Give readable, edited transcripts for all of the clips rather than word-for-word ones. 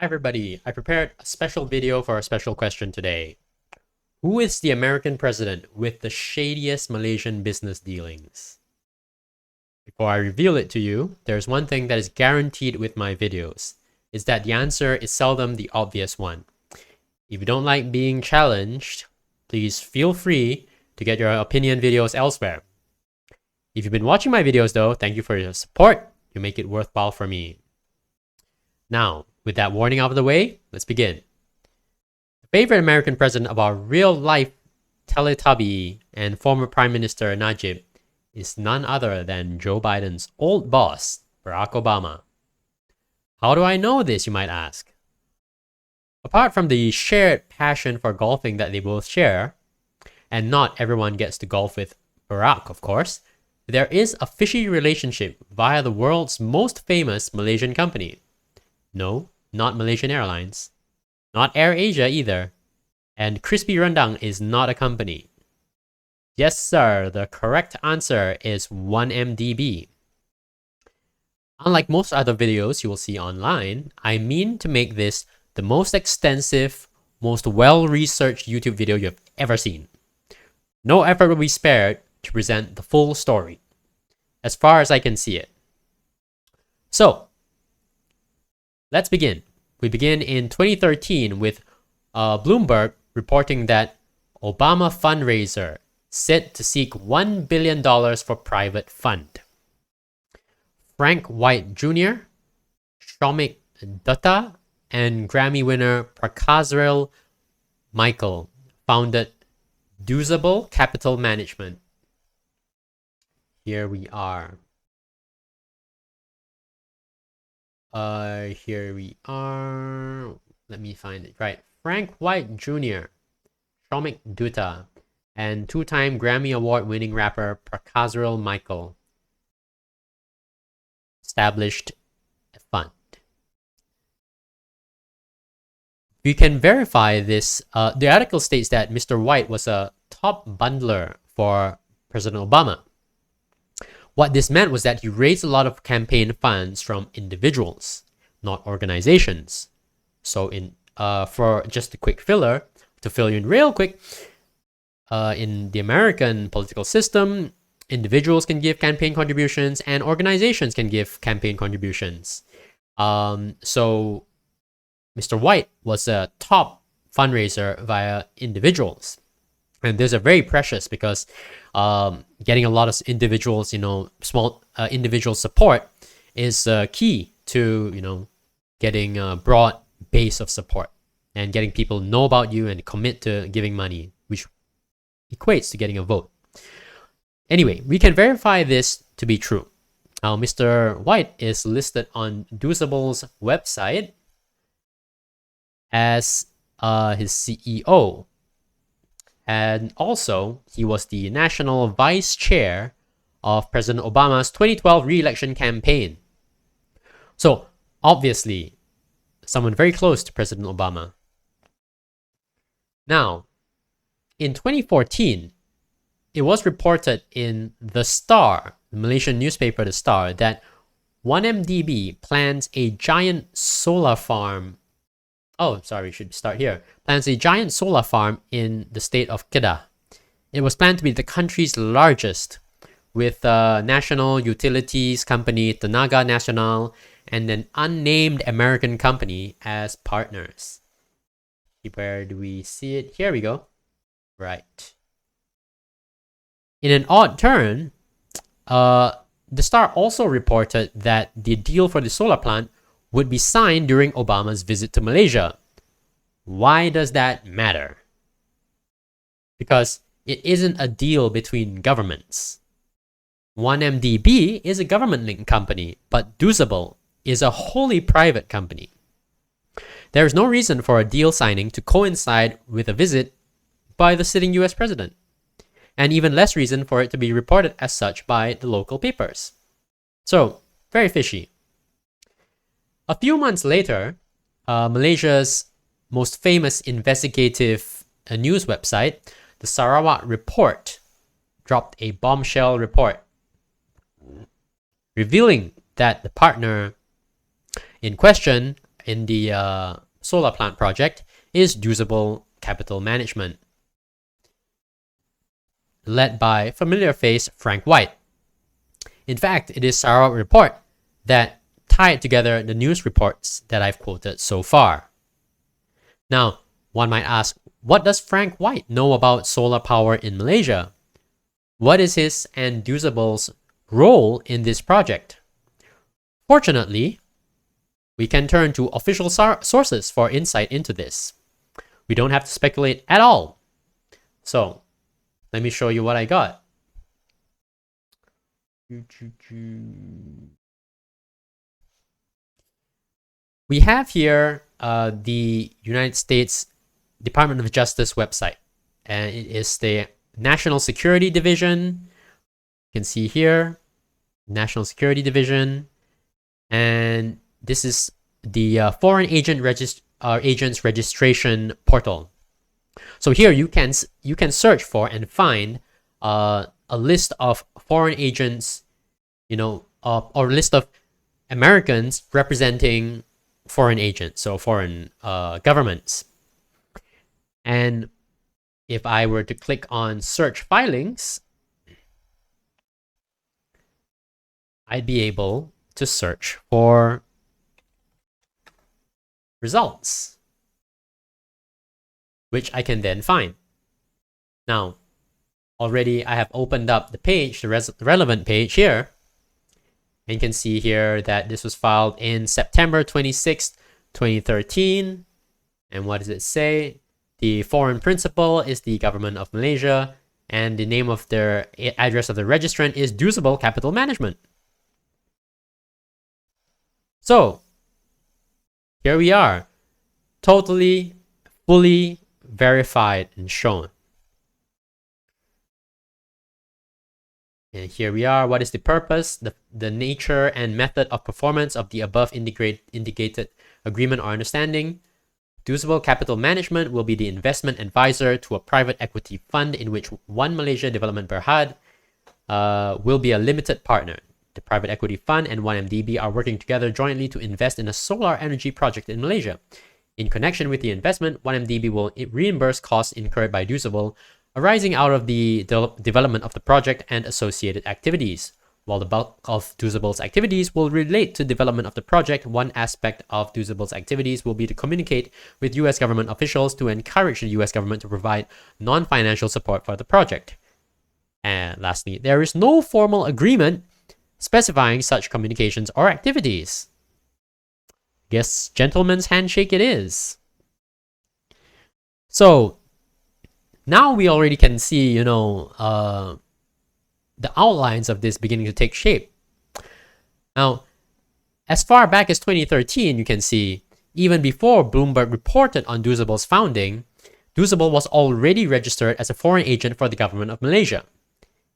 Hi everybody, I prepared a special video for a special question today. Who is the American president with the shadiest Malaysian business dealings? Before I reveal it to you, there's one thing that is guaranteed with my videos, is that the answer is seldom the obvious one. If you don't like being challenged, please feel free to get your opinion videos elsewhere. If you've been watching my videos though, thank you for your support. You make it worthwhile for me. Now, with that warning out of the way, let's begin. The favorite American president of our real-life Teletubby and former Prime Minister Najib is none other than Joe Biden's old boss, Barack Obama. How do I know this, you might ask? Apart from the shared passion for golfing that they both share, and not everyone gets to golf with Barack, of course, there is a fishy relationship via the world's most famous Malaysian company. No, not Malaysian Airlines. Not AirAsia either. And Crispy Rendang is not a company. Yes, sir, the correct answer is 1MDB. Unlike most other videos you will see online, I mean to make this the most extensive, most well-researched YouTube video you've ever seen. No effort will be spared to present the full story, as far as I can see it. So, let's begin. We begin in 2013 with Bloomberg reporting that Obama fundraiser set to seek $1 billion for private fund. Frank White Jr., Shomik Dutta, and Grammy winner Prakazrel Michael founded Duzable Capital Management. Here we are. Here we are. Let me find it. Right. Frank White Jr., Shomik Dutta, and two-time Grammy Award-winning rapper Prakazrel Michael established a fund. We can verify this. The article states that Mr. White was a top bundler for President Obama. What this meant was that he raised a lot of campaign funds from individuals, not organizations. So for just a quick filler, to fill you in real quick, in the American political system, individuals can give campaign contributions and organizations can give campaign contributions. So Mr. White was a top fundraiser via individuals. And these are very precious because getting a lot of individuals, small individual support is key to, getting a broad base of support and getting people know about you and commit to giving money, which equates to getting a vote. Anyway, we can verify this to be true. Now, Mr. White is listed on Duzable's website as his CEO. And also, he was the national vice chair of President Obama's 2012 re-election campaign. So, obviously, someone very close to President Obama. Now, in 2014, it was reported in The Star, the Malaysian newspaper The Star, that 1MDB plans a giant solar farm. Oh, sorry, we should start here. Plans a giant solar farm in the state of Kedah. It was planned to be the country's largest, with national utilities company Tenaga Nasional and an unnamed American company as partners. Where do we see it? Here we go. Right. In an odd turn, the Star also reported that the deal for the solar plant would be signed during Obama's visit to Malaysia. Why does that matter? Because it isn't a deal between governments. 1MDB is a government-linked company, but Duzable is a wholly private company. There is no reason for a deal signing to coincide with a visit by the sitting US president, and even less reason for it to be reported as such by the local papers. So, very fishy. A few months later, Malaysia's most famous investigative news website, the Sarawak Report, dropped a bombshell report revealing that the partner in question solar plant project is Usable Capital Management, led by familiar face Frank White. In fact, it is Sarawak report that tied together the news reports that I've quoted so far. Now, one might ask, what does Frank White know about solar power in Malaysia? What is his and Usable's role in this project? Fortunately, we can turn to official sources for insight into this. We don't have to speculate at all. So, let me show you what I got. We have here the United States Department of Justice website, and it is the National Security Division. You can see here, National Security Division, and this is the Foreign Agents Registration Portal. So here you can search for and find a list of foreign agents, or a list of Americans representing foreign agents, so foreign governments. And if I were to click on search filings, I'd be able to search for results, which I can then find. Now, already I have opened up the page, the relevant page here, and you can see here that this was filed in September 26th, 2013. And what does it say? The foreign principal is the government of Malaysia, and the name of their address of the registrant is Usable Capital Management. So, here we are, totally, fully verified and shown. And here we are. What is the purpose, the nature and method of performance of the above indicated agreement or understanding? Usable Capital Management will be the investment advisor to a private equity fund in which One Malaysia Development Berhad will be a limited partner. The private equity fund and 1MDB are working together jointly to invest in a solar energy project in Malaysia. In connection with the investment, 1MDB will reimburse costs incurred by Usable arising out of the development of the project and associated activities. While the bulk of Usable's activities will relate to development of the project, one aspect of Usable's activities will be to communicate with US government officials to encourage the US government to provide non-financial support for the project. And lastly, there is no formal agreement specifying such communications or activities. Guess gentleman's handshake it is. So now we already can see, the outlines of this beginning to take shape. Now, as far back as 2013, you can see, even before Bloomberg reported on Usable's founding, Usable was already registered as a foreign agent for the government of Malaysia.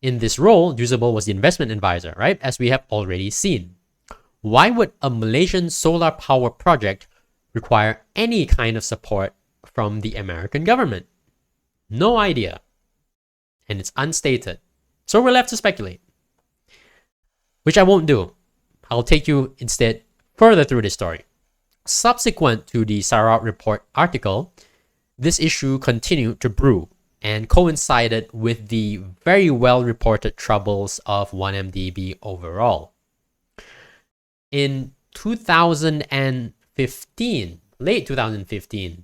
In this role, Usable was the investment advisor, right? As we have already seen. Why would a Malaysian solar power project require any kind of support from the American government? No idea. And it's unstated. So we're left to speculate, which I won't do. I'll take you instead further through this story. Subsequent to the Sarawak Report article, this issue continued to brew and coincided with the very well-reported troubles of 1MDB overall. In 2015, late 2015,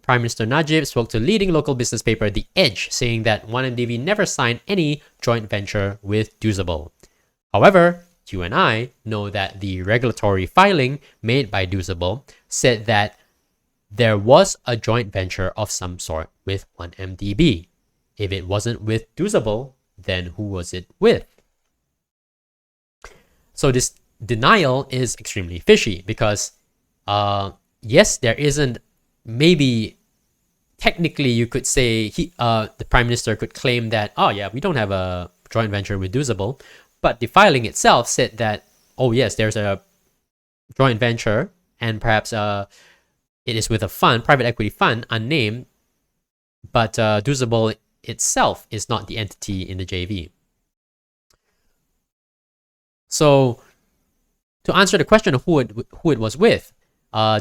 Prime Minister Najib spoke to leading local business paper The Edge, saying that 1MDB never signed any joint venture with Usable. However, you and I know that the regulatory filing made by Usable said that there was a joint venture of some sort with 1MDB. If it wasn't with Usable, then who was it with? So this denial is extremely fishy because, yes, there isn't. Maybe technically you could say the Prime Minister could claim that, oh yeah, we don't have a joint venture with Usable, but the filing itself said that, oh yes, there's a joint venture and perhaps it is with a fund, private equity fund, unnamed, but Usable itself is not the entity in the JV. So To answer the question of who it was with,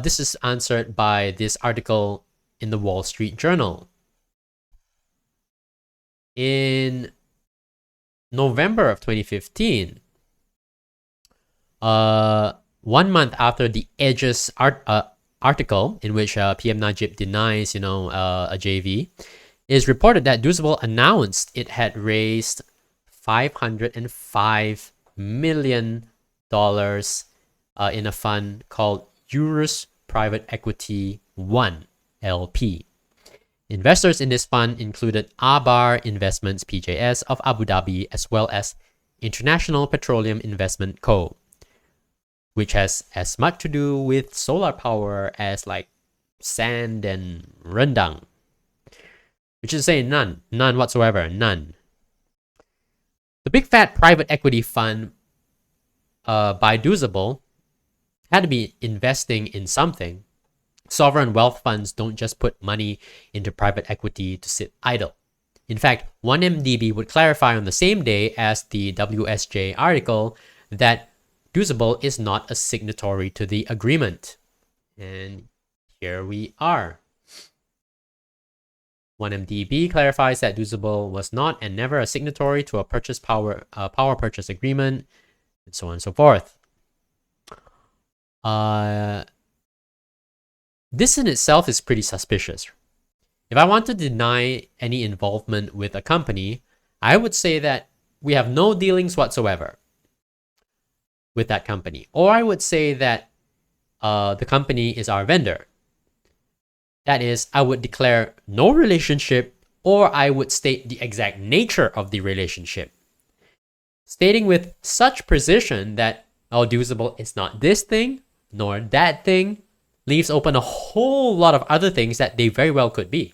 this is answered by this article in the Wall Street Journal. In November of 2015, 1 month after the Edges article in which PM Najib denies, a JV, is reported that Doozable announced it had raised $505 million in a fund called Eurus Private Equity 1 LP. Investors in this fund included Abar Investments PJS of Abu Dhabi, as well as International Petroleum Investment Co., which has as much to do with solar power as like sand and rendang. Which is to say none whatsoever, none. The big fat private equity fund by Doozable had to be investing in something. Sovereign wealth funds don't just put money into private equity to sit idle. In fact, 1MDB would clarify on the same day as the WSJ article that Doozable is not a signatory to the agreement. And here we are. 1MDB clarifies that Doozable was not and never a signatory to a power purchase agreement, and so on and so forth. This in itself is pretty suspicious. If I want to deny any involvement with a company, I would say that we have no dealings whatsoever with that company. Or I would say that the company is our vendor. That is, I would declare no relationship, or I would state the exact nature of the relationship. Stating with such precision that Doozable is not this thing, nor that thing, leaves open a whole lot of other things that they very well could be.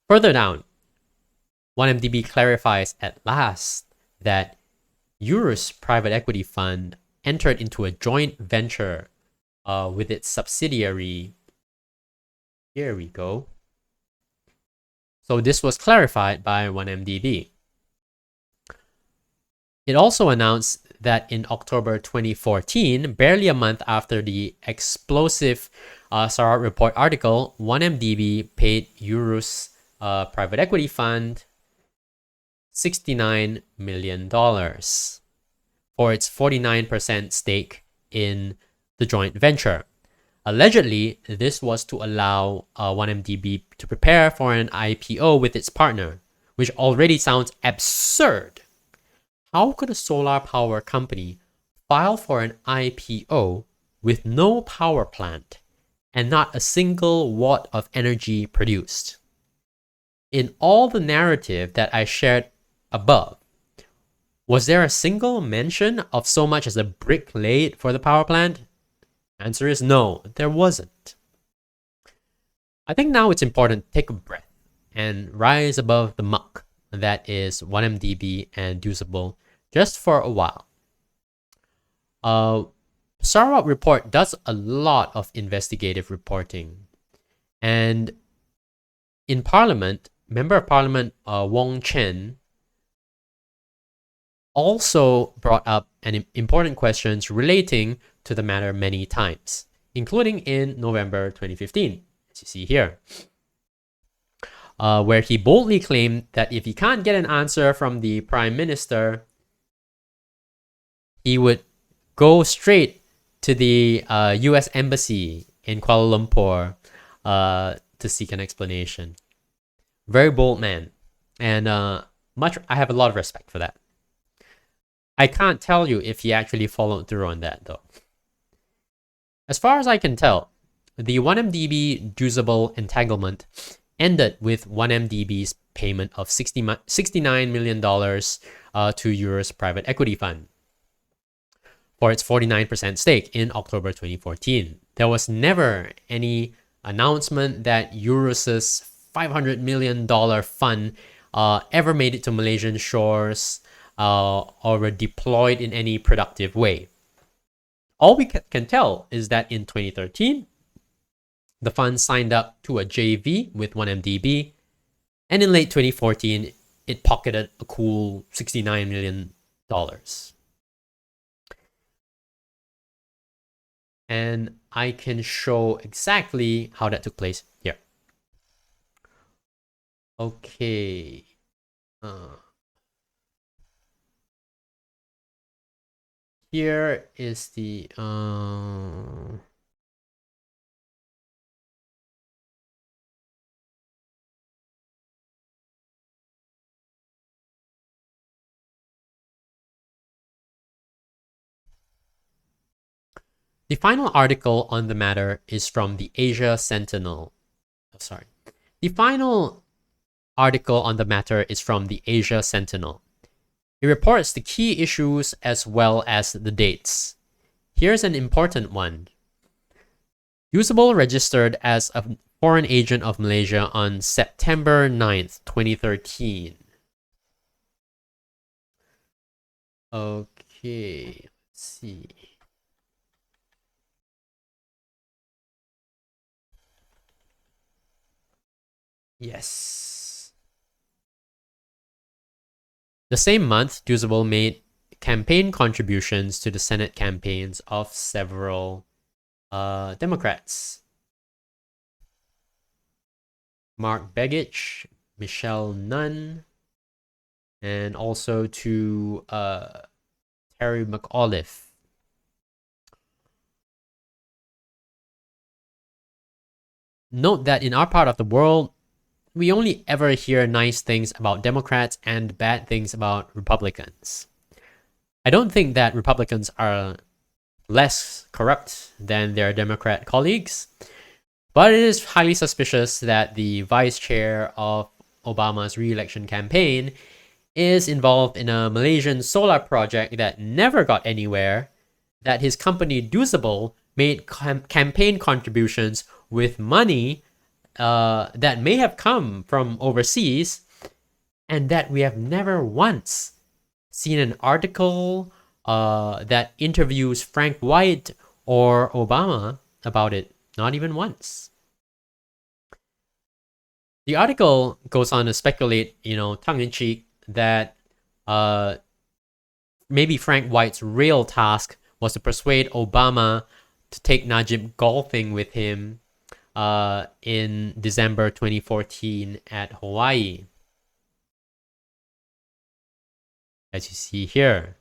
Further down, 1MDB clarifies at last that Eurus Private Equity Fund entered into a joint venture with its subsidiary. Here we go. So this was clarified by 1MDB. It also announced that in October 2014, barely a month after the explosive Sarat Report article, 1MDB paid Eurus Private Equity Fund $69 million for its 49% stake in the joint venture. Allegedly, this was to allow 1MDB to prepare for an IPO with its partner, which already sounds absurd. How could a solar power company file for an IPO with no power plant and not a single watt of energy produced? In all the narrative that I shared above, was there a single mention of so much as a brick laid for the power plant? Answer is no, there wasn't. I think now it's important to take a breath and rise above the muck that is 1MDB and Doozable just for a while. Sarawak Report does a lot of investigative reporting, and in Parliament, Member of Parliament Wong Chen also brought up important questions relating to the matter many times, including in November 2015, as you see here, where he boldly claimed that if he can't get an answer from the Prime Minister, he would go straight to the US Embassy in Kuala Lumpur to seek an explanation. Very bold man, and I have a lot of respect for that. I can't tell you if he actually followed through on that though. As far as I can tell, the 1MDB Doozable entanglement ended with 1MDB's payment of $69 million to Eurus Private Equity Fund for its 49% stake in October 2014. There was never any announcement that Eurus's $500 million fund ever made it to Malaysian shores or were deployed in any productive way. All we can tell is that in 2013, the fund signed up to a JV with 1MDB, and in late 2014, it pocketed a cool $69 million. And I can show exactly how that took place here. Okay. Here is the the final article on the matter is from the Asia Sentinel. Oh, sorry. The final article on the matter is from the Asia Sentinel. It reports the key issues as well as the dates. Here's an important one. Usable registered as a foreign agent of Malaysia on September 9th, 2013. Okay, let's see. Yes. The same month, Usable made campaign contributions to the Senate campaigns of several Democrats. Mark Begich, Michelle Nunn, and also to Terry McAuliffe. Note that in our part of the world, we only ever hear nice things about Democrats and bad things about Republicans. I don't think that Republicans are less corrupt than their Democrat colleagues, but it is highly suspicious that the vice chair of Obama's re-election campaign is involved in a Malaysian solar project that never got anywhere, that his company Usable made campaign contributions with money that may have come from overseas, and that we have never once seen an article that interviews Frank White or Obama about it. Not even once. The article goes on to speculate, tongue-in-cheek, that maybe Frank White's real task was to persuade Obama to take Najib golfing with him in December 2014 at Hawaii. As you see here.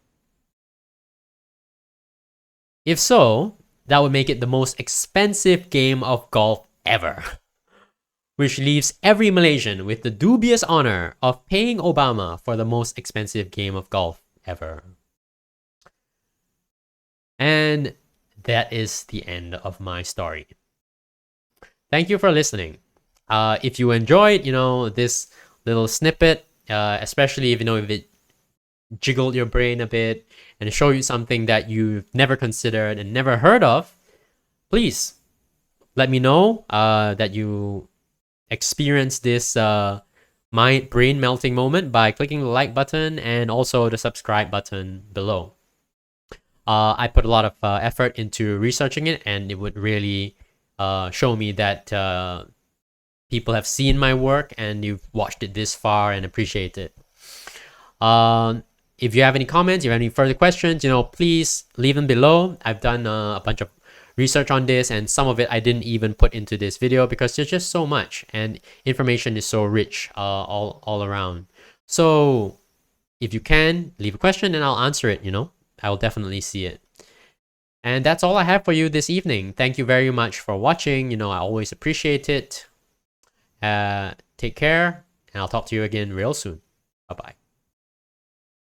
If so, that would make it the most expensive game of golf ever, which leaves every Malaysian with the dubious honor of paying Obama for the most expensive game of golf ever. And that is the end of my story. Thank you for listening. If you enjoyed, this little snippet, especially if it jiggled your brain a bit and showed you something that you've never considered and never heard of, please let me know that you experienced this my brain melting moment by clicking the like button and also the subscribe button below. I put a lot of effort into researching it, and it would really show me that people have seen my work and you've watched it this far and appreciate it. If you have any comments, if you have any further questions, please leave them below. I've done a bunch of research on this, and some of it I didn't even put into this video because there's just so much and information is so rich all around. So if you can, leave a question and I'll answer it, I will definitely see it. And that's all I have for you this evening. Thank you very much for watching. I always appreciate it. Take care, and I'll talk to you again real soon. Bye-bye.